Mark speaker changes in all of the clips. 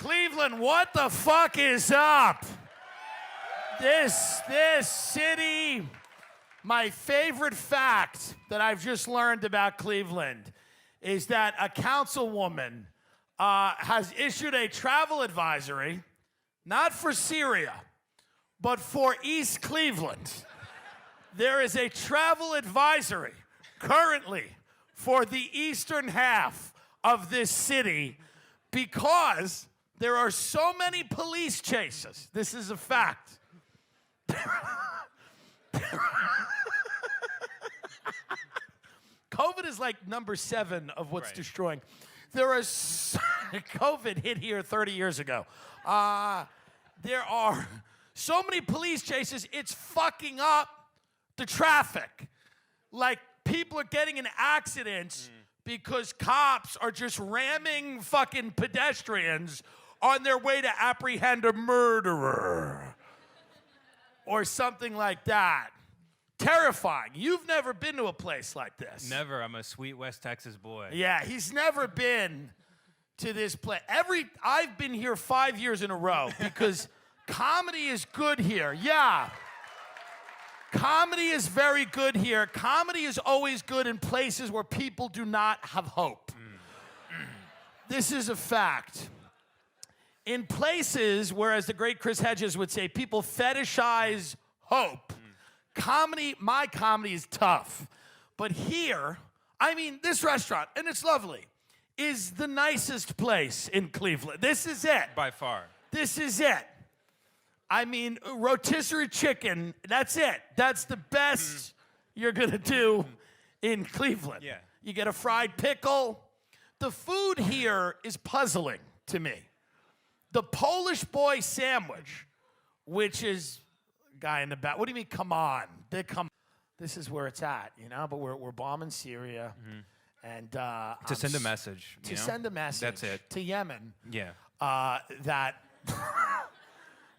Speaker 1: Cleveland, what the fuck is up? This city, my favorite fact that I've just learned about Cleveland is that a councilwoman has issued a travel advisory, not for Syria, but for East Cleveland. There is a travel advisory currently for the eastern half of this city because there are so many police chases. This is a fact. COVID is like number 7 of what's destroying. COVID hit here 30 years ago. There are so many police chases, it's fucking up the traffic. Like, people are getting in accidents because cops are just ramming fucking pedestrians on their way to apprehend a murderer. Or something like that. Terrifying. You've never been to a place like this.
Speaker 2: Never. I'm a sweet West Texas boy.
Speaker 1: Yeah, he's never been to this place. I've been here 5 years in a row because comedy is good here. Yeah. Comedy is very good here. Comedy is always good in places where people do not have hope. This is a fact. In places where, as the great Chris Hedges would say, people fetishize hope. My comedy is tough. But here, I mean, this restaurant, and it's lovely, is the nicest place in Cleveland. This is it.
Speaker 2: By far.
Speaker 1: This is it. I mean, rotisserie chicken, that's it. That's the best you're going to do in Cleveland.
Speaker 2: Yeah.
Speaker 1: You get a fried pickle. The food here is puzzling to me. The Polish boy sandwich, which is guy in the back. What do you mean, come on? This is where it's at, you know? But we're bombing Syria. And
Speaker 2: To send a message.
Speaker 1: To send a message.
Speaker 2: That's it.
Speaker 1: To Yemen.
Speaker 2: Yeah.
Speaker 1: That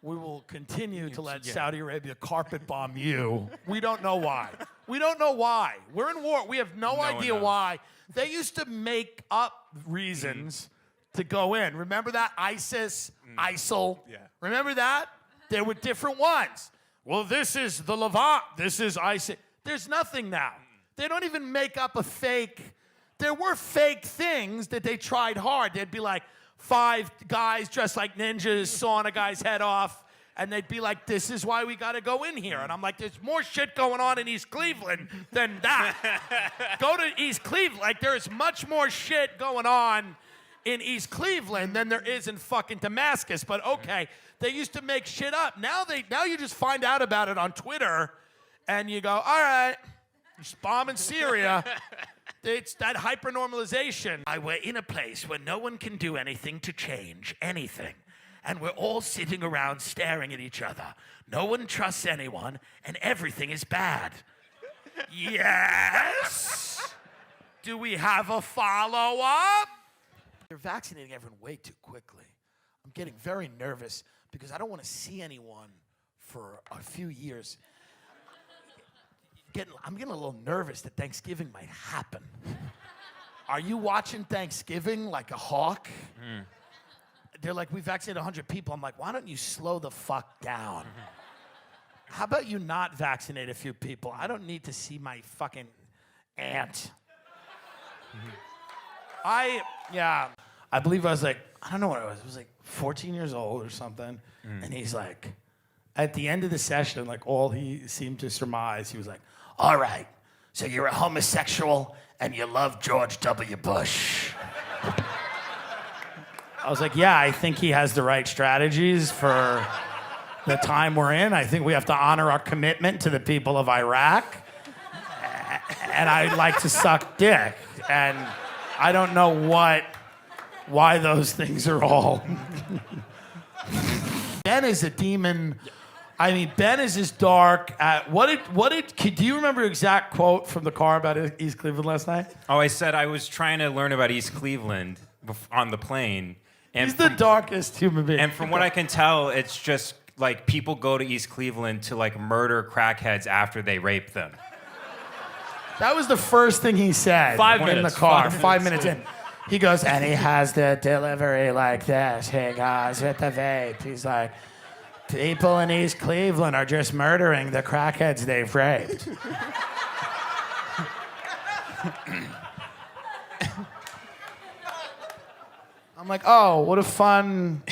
Speaker 1: we will continue to let Saudi Arabia carpet bomb you. We don't know why. We don't know why. We're in war. We have no idea why. They used to make up reasons to go in. Remember that? ISIS, ISIL. Yeah. Remember that? There were different ones. Well, this is the Levant. This is ISIS. There's nothing now. They don't even make up a fake. There were fake things that they tried hard. They'd be like 5 guys dressed like ninjas sawing a guy's head off, and they'd be like, this is why we got to go in here. And I'm like, there's more shit going on in East Cleveland than that. Go to East Cleveland. Like, there's much more shit going on in East Cleveland than there is in fucking Damascus. But okay, they used to make shit up. Now you just find out about it on Twitter, and you go, all right, just bombing Syria. It's that hyper-normalization. We're in a place where no one can do anything to change anything. And we're all sitting around staring at each other. No one trusts anyone, and everything is bad. Yes? Do we have a follow-up? They're vaccinating everyone way too quickly. I'm getting very nervous because I don't want to see anyone for a few years. I'm getting a little nervous that Thanksgiving might happen. Are you watching Thanksgiving like a hawk? They're like, we vaccinated 100 people. I'm like, why don't you slow the fuck down? How about you not vaccinate a few people? I don't need to see my fucking aunt. I believe I was like, I don't know what it was like 14 years old or something. And he's like, at the end of the session, like all he seemed to surmise, he was like, all right, so you're a homosexual and you love George W. Bush. I was like, yeah, I think he has the right strategies for the time we're in. I think we have to honor our commitment to the people of Iraq. And I like to suck dick. And I don't know why those things are all. Ben is a demon. I mean, Ben is as dark. Do you remember the exact quote from the car about East Cleveland last night?
Speaker 2: Oh, I said I was trying to learn about East Cleveland on the plane. And
Speaker 1: He's the darkest human being.
Speaker 2: And from what I can tell, it's just like people go to East Cleveland to like murder crackheads after they rape them.
Speaker 1: That was the first thing he said.
Speaker 3: 5
Speaker 1: in
Speaker 3: minutes.
Speaker 1: the car.
Speaker 3: 5
Speaker 1: 5 minutes in. He goes, and he has the delivery like this. He goes with the vape. He's like, people in East Cleveland are just murdering the crackheads they've raped. I'm like, oh, what a fun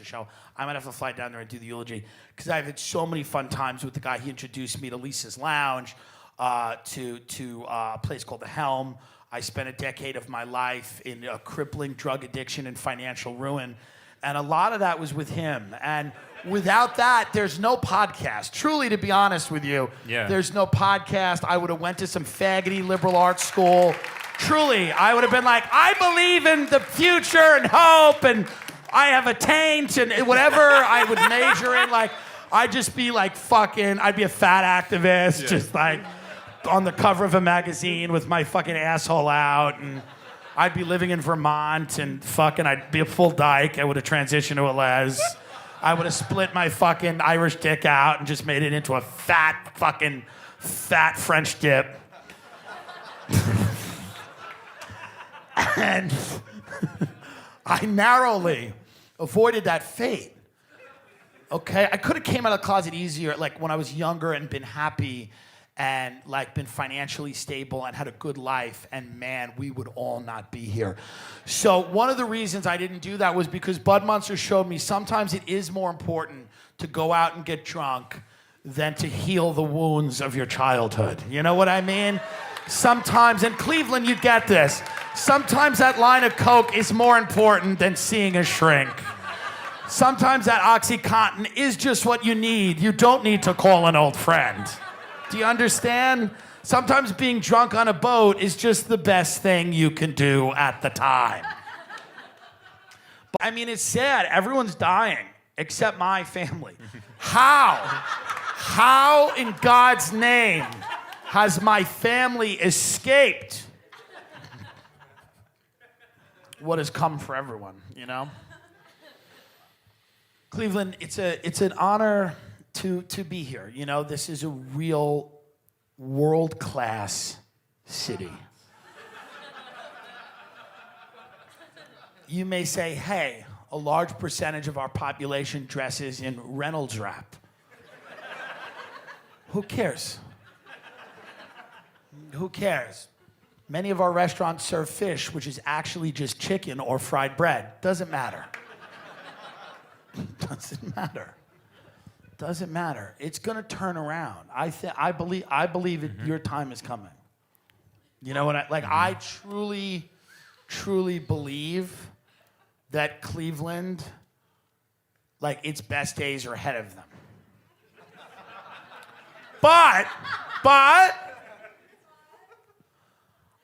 Speaker 1: show. I might have to fly down there and do the eulogy because I've had so many fun times with the guy. He introduced me to Lisa's Lounge, to a place called The Helm. I spent a decade of my life in a crippling drug addiction and financial ruin. And a lot of that was with him. And without that, there's no podcast. Truly, to be honest with you, there's no podcast. I would have went to some faggoty liberal arts school. Truly, I would have been like, I believe in the future and hope, and I have a taint, and whatever I would major in. Like, I'd just be like fucking, I'd be a fat activist, just like on the cover of a magazine with my fucking asshole out, and I'd be living in Vermont, and fucking, I'd be a full dyke. I would have transitioned to a les. I would have split my fucking Irish dick out and just made it into a fat French dip. And I narrowly avoided that fate. Okay? I could have came out of the closet easier, like when I was younger and been happy and like been financially stable and had a good life, and man, we would all not be here. So one of the reasons I didn't do that was because Bud Munster showed me sometimes it is more important to go out and get drunk than to heal the wounds of your childhood. You know what I mean? Sometimes, in Cleveland, you get this. Sometimes that line of Coke is more important than seeing a shrink. Sometimes that OxyContin is just what you need. You don't need to call an old friend. Do you understand? Sometimes being drunk on a boat is just the best thing you can do at the time. But, I mean, it's sad. Everyone's dying except my family. How? How in God's name has my family escaped what has come for everyone, you know? Cleveland, it's an honor to be here. You know, this is a real world-class city. You may say, hey, a large percentage of our population dresses in Reynolds wrap. Who cares? Who cares? Many of our restaurants serve fish, which is actually just chicken or fried bread. Doesn't matter. Doesn't matter. Doesn't matter. It's gonna turn around. I believe your time is coming. You know what I truly believe that Cleveland, like, its best days are ahead of them. But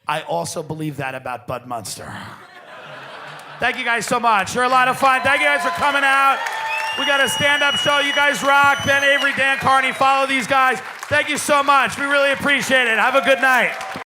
Speaker 1: I also believe that about Bud Munster. Thank you guys so much. You're a lot of fun. Thank you guys for coming out. We got a stand-up show. You guys rock. Ben Avery, Dan Carney. Follow these guys. Thank you so much. We really appreciate it. Have a good night.